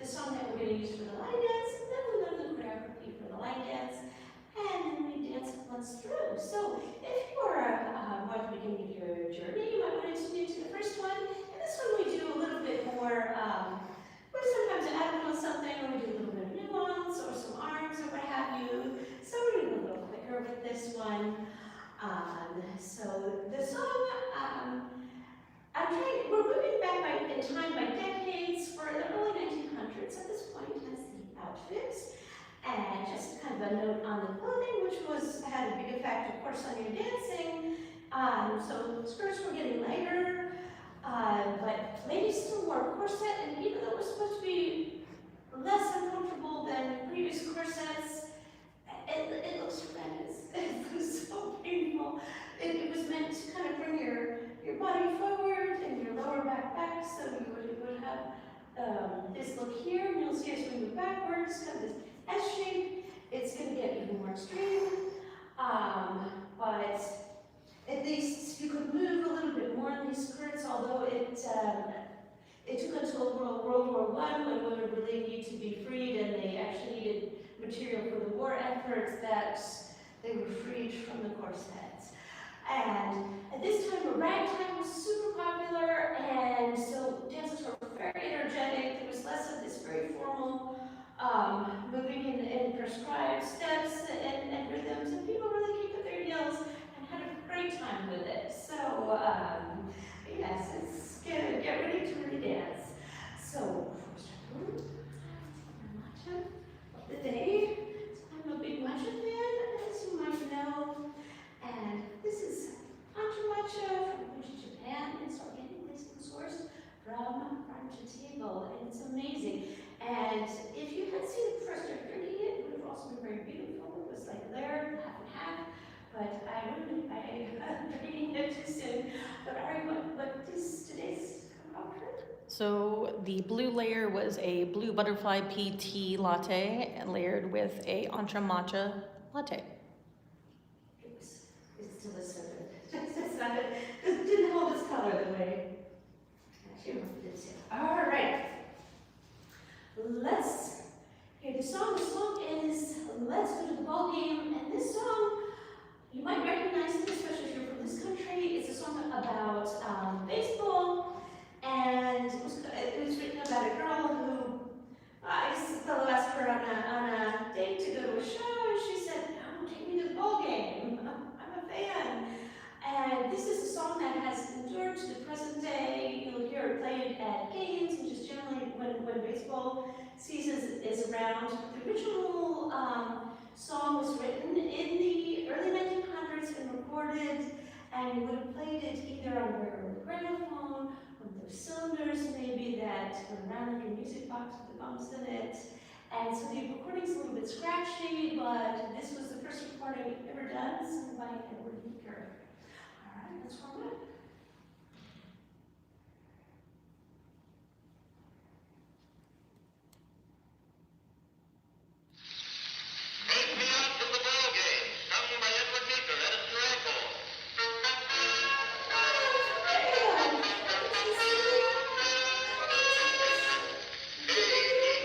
the song that we're going to use for the line dance, and then we learn the choreography for the line dance, and then we dance once through. So if you are more at the beginning of your journey, you might want to tune into the first one. And this one we do a little bit more, we sometimes add a little something, or we do a little bit of nuance, or some arms, or what have you. So we're going to go a little quicker with this one. So the song, we're moving back in time by decades. For the early 1900s at this point as the outfits. And just kind of a note on the clothing, which had a big effect, of course, on your dancing. So skirts were getting lighter, but ladies still wore a corset, and even though it was supposed to be less uncomfortable than previous corsets, it looks horrendous. It was so painful. It was meant to kind of bring your body forward and your lower back, so you would have this look here, and you'll see as we move backwards, kind of this S shape. It's going to get even more extreme, but at least you could move a little bit more in these skirts, although it took until World War I when women really needed to be freed and they actually needed material for the war efforts that they were freed from the corsets. And at this time, ragtime was super popular, and so dances were very energetic. There was less of this very formal moving in prescribed steps and rhythms, and people really kicked up their heels and had a great time with it. So, yes, it's good. Get ready to really dance. So, before we start matcha of the day. So I'm a big matcha fan, as you might know, and this is matcha from Japan. It's organically sourced from farm to table, and it's amazing. And if you had seen it first after drinking it, it would have also been very beautiful. It was like layered, half and half. But I'm drinking it too soon. But Ari, what is today's offer? So the blue layer was a blue butterfly pea tea latte layered with a encha matcha latte. It's still a soda. It didn't hold its color the way. Actually, it did. All right. Let's hear the song. The song is Let's Go to the Ball Game. And this song, you might recognize it, especially if you're from this country. It's a song about baseball. And it was written about a girl who, I guess the fellow asked her on a date to go to a show, and she said, "No, take me to the ball game. I'm a fan." And this is a song that has endured to the present day. You'll hear it played at games, which is generally when baseball season is around. The original song was written in the early 1900s and recorded, and you would have played it either on a gramophone, with those cylinders maybe that were around like a music box with the bumps in it. And so the recording's a little bit scratchy, but this was the first recording ever done, sung by Edward Meeker. All right, let's warm up. Take me out to the ball game, sung by Edward Meeker at its miracle.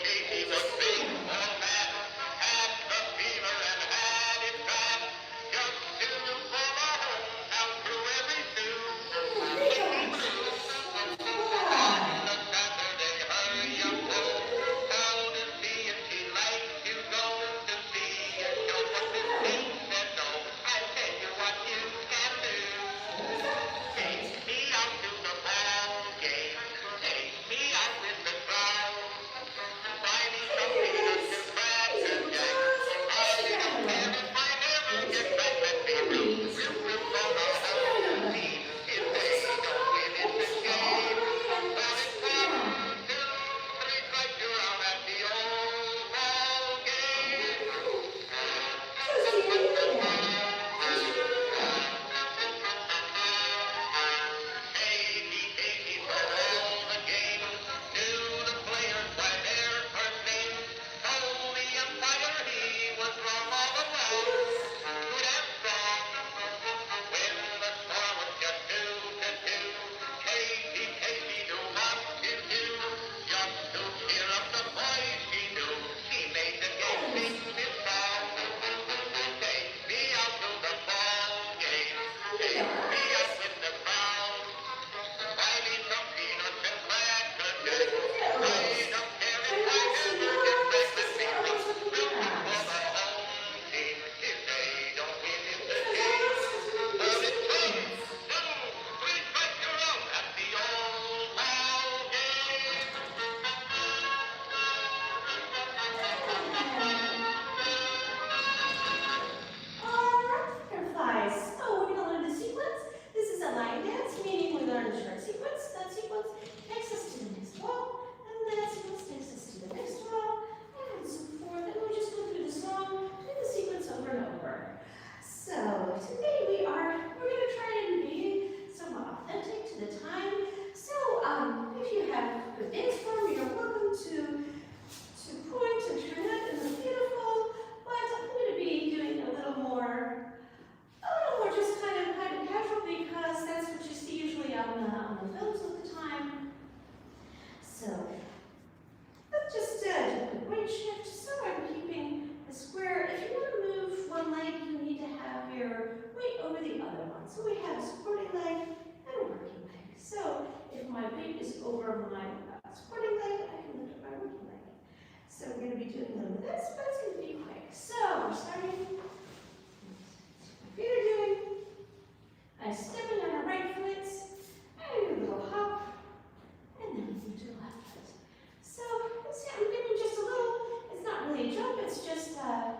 Katie was baseball mad, had the fever and had it bad. Just to for the home down through every two. So we have a supporting leg and a working leg. So if my weight is over my supporting leg, I can lift up my working leg. So we're going to be doing a little of this, but it's going to be quick. So we're starting. My feet are doing. I'm stepping on our right foot, and a little hop, and then we move to the left foot. So let's see, I'm giving just a little, it's not really a jump, it's just, I'm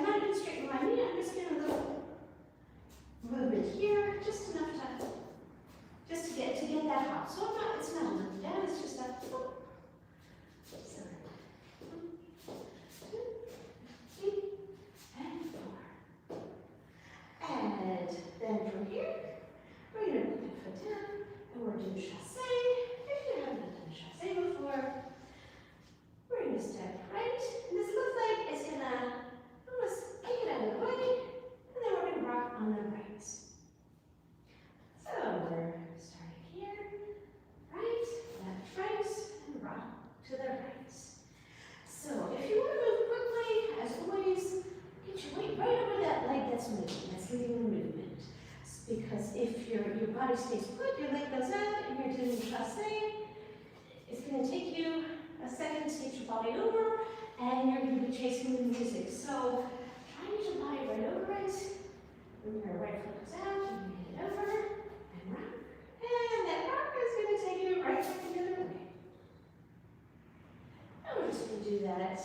not even straightening my knee, I'm just getting a little movement here, just enough to, just to get that hop. So it's not a lift down, it's just a, so, 1, 2, 3, and 4. And then from here, we're going to put that foot down, and we're doing chassé. If you haven't done chassé before, we're going to step right, and this left leg is going to almost kick it out of the way, and then we're going to rock on the right. So we're starting here, right, left, and rock to the right. So if you want to move quickly, as always, get your weight right over that leg that's moving, that's leading the movement. Because if your body stays put, your leg goes up, and you're doing chassé, it's going to take you a second to get your body over, and you're going to be chasing the music. So try to get your body right over it. When your right foot goes out, you can get it over, and rock. And that rock is going to take you right back the other way. And we're just going to do that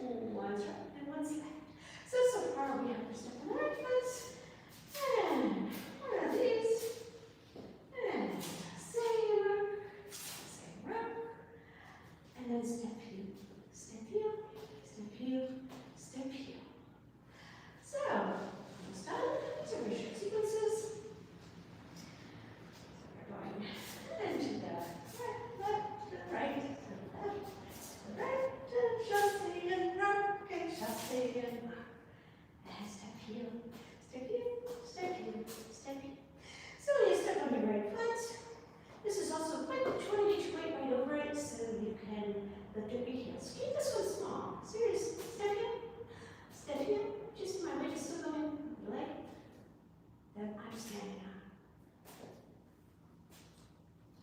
once right and once left. So far we have to step on the right foot, and one of these, and same rock, and then step heel, step heel, step heel, step heel. So, almost done. These are very short sequences. So we're going into the left, to the right, to the left, to the right, chassé and rock, and chassé and rock. And step heel, step heel, step heel, step heel. So when you step on your right foot, this is also quick, but you want to get your weight right over it so you can lift up your heels. Keep this one small. Serious. Step heel, just my weight is still going on the leg that I'm standing on.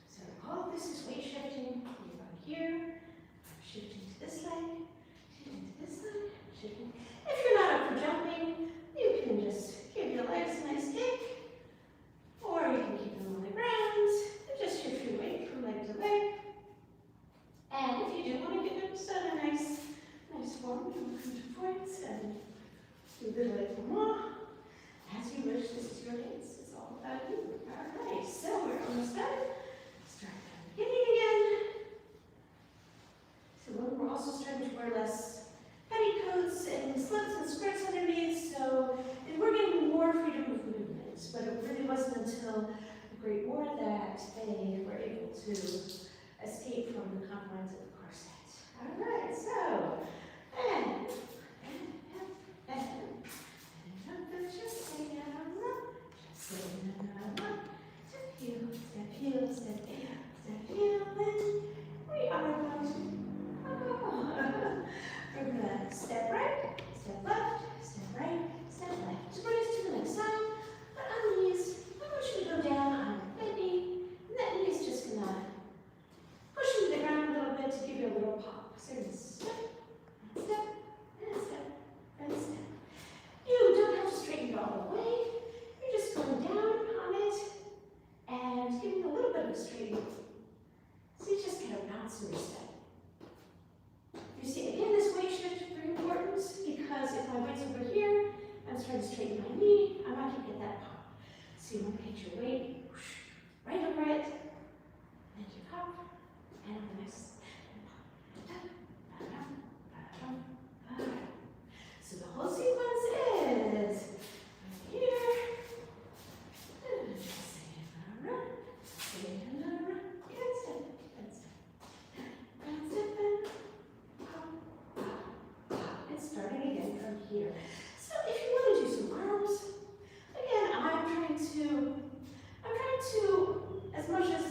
So all this is weight shifting. You're going here, shifting to this leg, shifting to this leg, shifting. If you're not up for jumping, you can just give your legs a nice kick, or you can keep them on the ground and just shift your weight from leg to leg. And if you do want to give them a nice form, you can come to points and do a bit of it more. As you wish, this is your dance. It's all about you. All right, so we're almost done. Start from the beginning again. So we're also starting to wear less petticoats and slips and skirts underneath, so we're getting more freedom of movement. But it really wasn't until the Great War that they were able to escape from the confines of the corset. All right, so step heel, step heel, step heel, then we are going to we're going to step right, step left, step right, step left. So bring us to the next side. But on these, I want you to go down on your bent knee, and that knee is just going to push into the ground a little bit to give you a little pop. So you're going to step, and step, and step, and step. You don't have to straighten it all the way. You're just going down on it and giving a little bit of a straightening. So you just get a bounce in your step. You see, again, this weight shift is very important because if my weight's over here, I'm starting to straighten my knee, I'm not going to get that pop. So you want to get your weight right over it, and you pop, and the next, and pop. So the whole sequence is here, and starting again from here. So if you want to do some arms, again, I'm trying to, as much as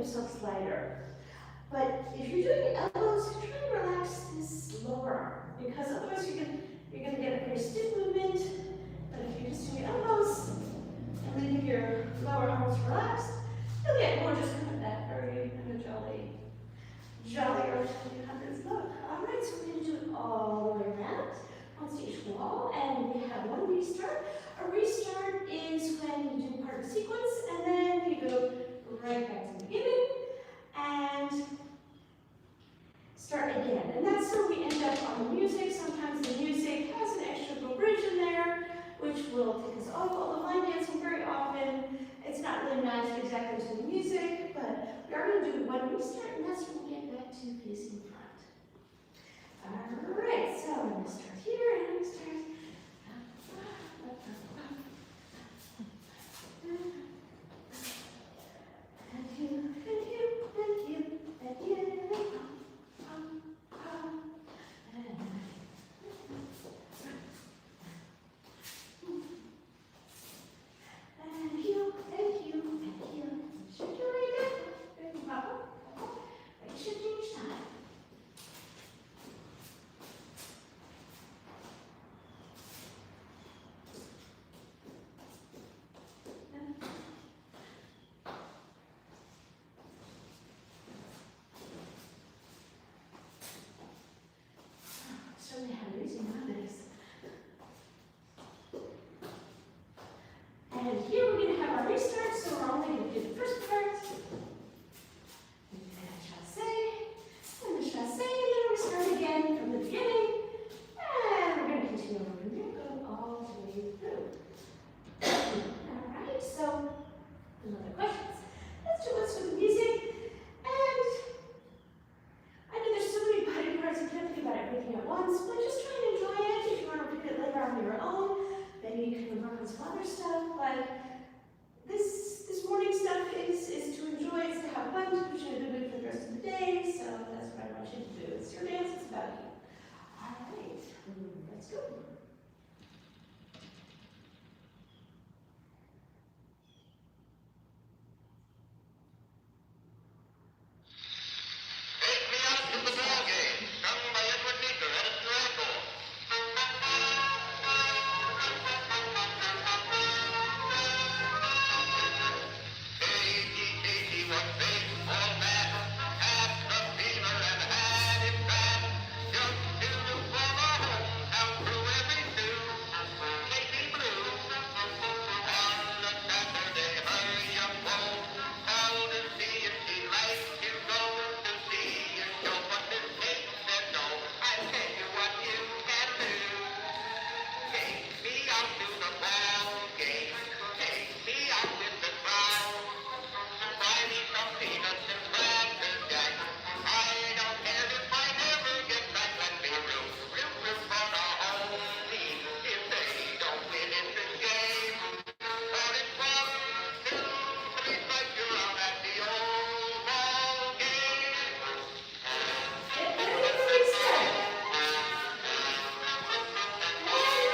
yourself lighter. But if you're doing elbows, try to relax this lower arm, because otherwise you're going to get a very stiff movement. But if you're just doing elbows and leaving your lower arms relaxed, you'll get more just kind of that very kind of jolly early 1800s look. All right, so we're going to do it all the way around on stage wall, and we have one restart. A restart is when you do part of a sequence, and then you go right back to the beginning and start again. And that's where we end up on the music. Sometimes the music has an extra little bridge in there, which will take us off. Although line dancing, very often, it's not really matched exactly to the music, but we are going to do one restart, and that's when we get back to facing front. All right, so I'm going to start here, and I'm going to start. Thank you, thank you, thank you, thank you. Thank you, thank you, thank you. Shift your right hip. Very proper. Right shift each time. Certainly have it easy nowadays. And here we're going to have our restart, so we're only going to do the first part. And then a chassé, and the chassé, and then we start again from the beginning. And we're going to continue over from here, go all the way through. All right, so any other questions? Let's do what's with the music. And I know there's so many body parts, you can't think about everything at once, but just try and enjoy it. If you want to repeat it later on your own, maybe you can work on some other stuff, but this morning stuff is to enjoy, it's to have fun, to put you in a good mood for the rest of the day, so that's what I want you to do. It's your dance, it's about you. All right, let's go. Take me out to the ball game, sung by Edward Meeker at its miracle. Katie was baseball bat, had the fever and had it bad. Just to for the hometown through every two, Katie Blue. On a Saturday, her young beau called to see if she'd like to go to see a show, but Miss Kate said no. I tell you what you can do. Take me out to the ball game. Take me out with the crowd. Buy me some peanuts and cracker jack. I don't care if I never get back. Let me root for the home team. If they don't win, it's a shame. But it's 1, 2, 3 strikes, you're out at the old ball game. Get ready for restart. And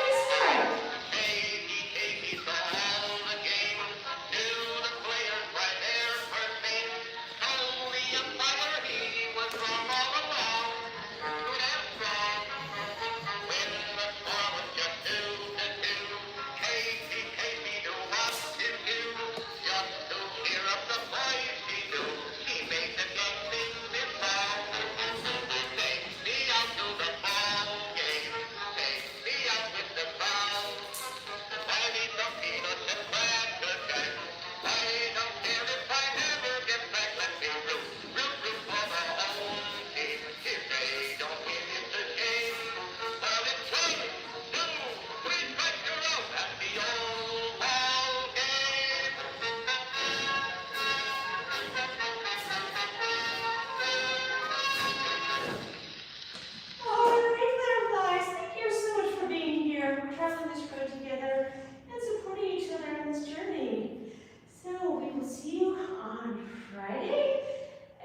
restart. Katie saw all the game, knew the players by their first name, told the umpire he was wrong all along, good and strong. When the score was just 2-2, Katie knew what to do, just to cheer up the boys she knew. She made the game sing this song. Take me out to the ball game, take me out with the crowd. I need some peanuts and cracker jack. I don't care if I never get back. Let me root for the home team. If they don't win, it's a shame. But it's 1, 2, 3 strikes, you're out at the old ball game. All right, Butterflies, thank you so much for being here. We're traveling this road together and supporting each other on this journey. So we will see you on Friday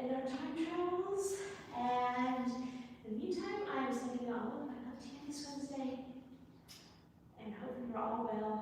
in our time travels. And in the meantime, I'm sending all of my love to you this Wednesday. And hope you're all well.